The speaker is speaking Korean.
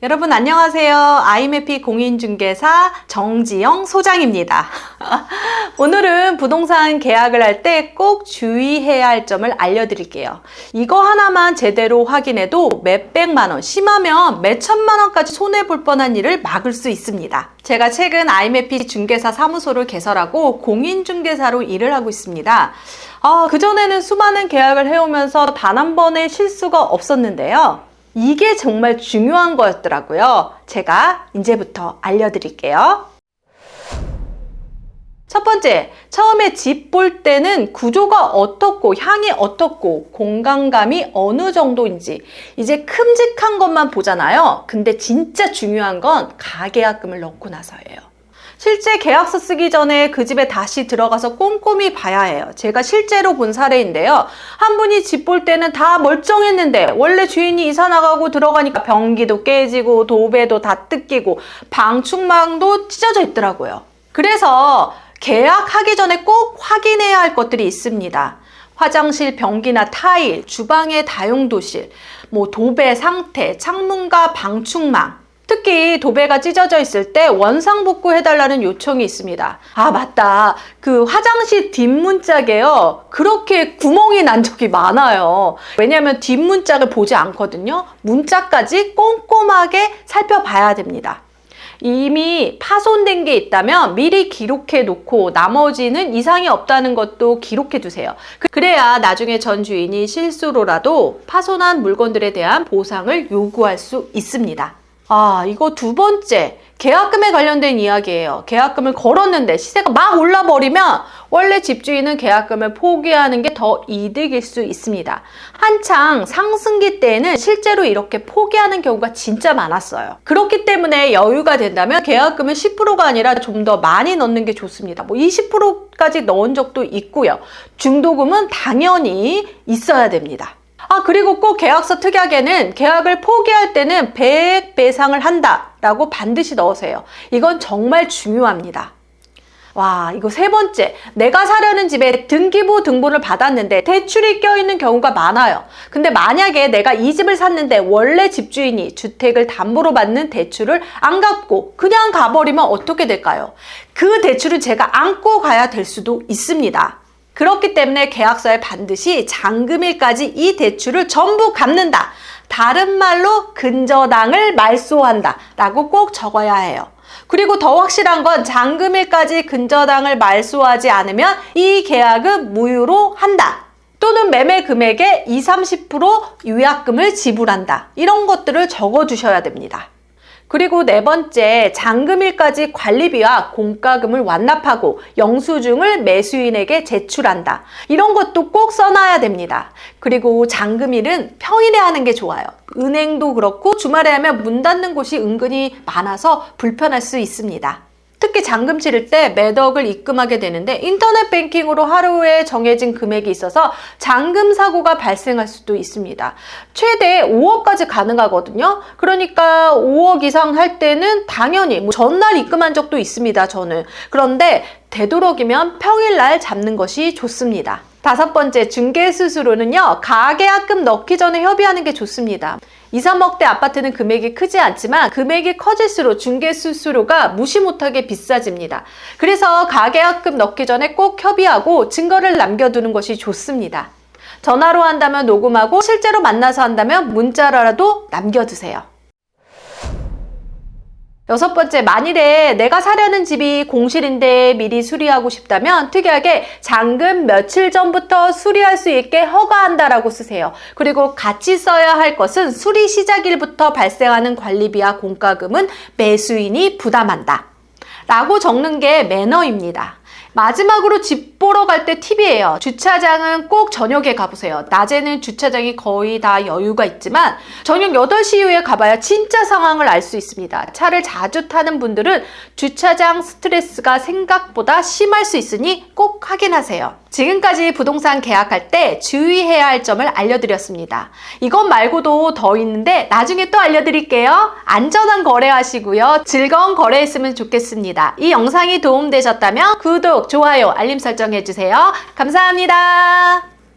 여러분 안녕하세요. 아이메피 공인중개사 정지영 소장입니다. 오늘은 부동산 계약을 할 때 꼭 주의해야 할 점을 알려드릴게요. 이거 하나만 제대로 확인해도 몇백만 원, 심하면 몇천만 원까지 손해볼 뻔한 일을 막을 수 있습니다. 제가 최근 아이메피 중개사 사무소를 개설하고 공인중개사로 일을 하고 있습니다. 그전에는 수많은 계약을 해오면서 단 한 번의 실수가 없었는데요. 이게 정말 중요한 거였더라고요. 제가 이제부터 알려드릴게요. 첫 번째, 처음에 집 볼 때는 구조가 어떻고 향이 어떻고 공간감이 어느 정도인지 이제 큼직한 것만 보잖아요. 근데 진짜 중요한 건 가계약금을 넣고 나서예요. 실제 계약서 쓰기 전에 그 집에 다시 들어가서 꼼꼼히 봐야 해요. 제가 실제로 본 사례인데요. 한 분이 집 볼 때는 다 멀쩡했는데 원래 주인이 이사 나가고 들어가니까 변기도 깨지고 도배도 다 뜯기고 방충망도 찢어져 있더라고요. 그래서 계약하기 전에 꼭 확인해야 할 것들이 있습니다. 화장실 변기나 타일, 주방의 다용도실, 도배 상태, 창문과 방충망, 특히 도배가 찢어져 있을 때 원상복구 해달라는 요청이 있습니다. 맞다. 그 화장실 뒷문짝에요. 그렇게 구멍이 난 적이 많아요. 왜냐하면 뒷문짝을 보지 않거든요. 문짝까지 꼼꼼하게 살펴봐야 됩니다. 이미 파손된 게 있다면 미리 기록해 놓고 나머지는 이상이 없다는 것도 기록해 두세요. 그래야 나중에 전 주인이 실수로라도 파손한 물건들에 대한 보상을 요구할 수 있습니다. 이거 두 번째, 계약금에 관련된 이야기예요. 계약금을 걸었는데 시세가 막 올라버리면 원래 집주인은 계약금을 포기하는 게 더 이득일 수 있습니다. 한창 상승기 때에는 실제로 이렇게 포기하는 경우가 진짜 많았어요. 그렇기 때문에 여유가 된다면 계약금은 10%가 아니라 좀 더 많이 넣는 게 좋습니다. 20%까지 넣은 적도 있고요. 중도금은 당연히 있어야 됩니다. 그리고 꼭 계약서 특약에는 계약을 포기할 때는 배액 배상을 한다 라고 반드시 넣으세요. 이건 정말 중요합니다. 이거 세 번째, 내가 사려는 집에 등기부 등본을 받았는데 대출이 껴있는 경우가 많아요. 근데 만약에 내가 이 집을 샀는데 원래 집주인이 주택을 담보로 받는 대출을 안 갚고 그냥 가버리면 어떻게 될까요? 그 대출을 제가 안고 가야 될 수도 있습니다. 그렇기 때문에 계약서에 반드시 잔금일까지 이 대출을 전부 갚는다. 다른 말로 근저당을 말소한다 라고 꼭 적어야 해요. 그리고 더 확실한 건 잔금일까지 근저당을 말소하지 않으면 이 계약은 무효로 한다. 또는 매매 금액의 20-30% 위약금을 지불한다. 이런 것들을 적어두셔야 됩니다. 그리고 네 번째, 잔금일까지 관리비와 공과금을 완납하고 영수증을 매수인에게 제출한다. 이런 것도 꼭 써놔야 됩니다. 그리고 잔금일은 평일에 하는 게 좋아요. 은행도 그렇고 주말에 하면 문 닫는 곳이 은근히 많아서 불편할 수 있습니다. 특히 잔금 치를 때 매덕을 입금하게 되는데 인터넷 뱅킹으로 하루에 정해진 금액이 있어서 잔금 사고가 발생할 수도 있습니다. 최대 5억까지 가능하거든요. 그러니까 5억 이상 할 때는 당연히 전날 입금한 적도 있습니다. 저는. 그런데 되도록이면 평일날 잡는 것이 좋습니다. 다섯 번째, 중개수수료는요. 가계약금 넣기 전에 협의하는 게 좋습니다. 2-3억대 아파트는 금액이 크지 않지만 금액이 커질수록 중개수수료가 무시 못하게 비싸집니다. 그래서 가계약금 넣기 전에 꼭 협의하고 증거를 남겨두는 것이 좋습니다. 전화로 한다면 녹음하고 실제로 만나서 한다면 문자라도 남겨두세요. 여섯 번째, 만일에 내가 사려는 집이 공실인데 미리 수리하고 싶다면 특이하게 잔금 며칠 전부터 수리할 수 있게 허가한다라고 쓰세요. 그리고 같이 써야 할 것은 수리 시작일부터 발생하는 관리비와 공과금은 매수인이 부담한다 라고 적는 게 매너입니다. 마지막으로 집 보러 갈 때 팁이에요. 주차장은 꼭 저녁에 가보세요. 낮에는 주차장이 거의 다 여유가 있지만 저녁 8시 이후에 가봐야 진짜 상황을 알 수 있습니다. 차를 자주 타는 분들은 주차장 스트레스가 생각보다 심할 수 있으니 꼭 확인하세요. 지금까지 부동산 계약할 때 주의해야 할 점을 알려드렸습니다. 이것 말고도 더 있는데 나중에 또 알려드릴게요. 안전한 거래하시고요. 즐거운 거래했으면 좋겠습니다. 이 영상이 도움되셨다면 구독, 좋아요, 알림 설정 해주세요. 감사합니다.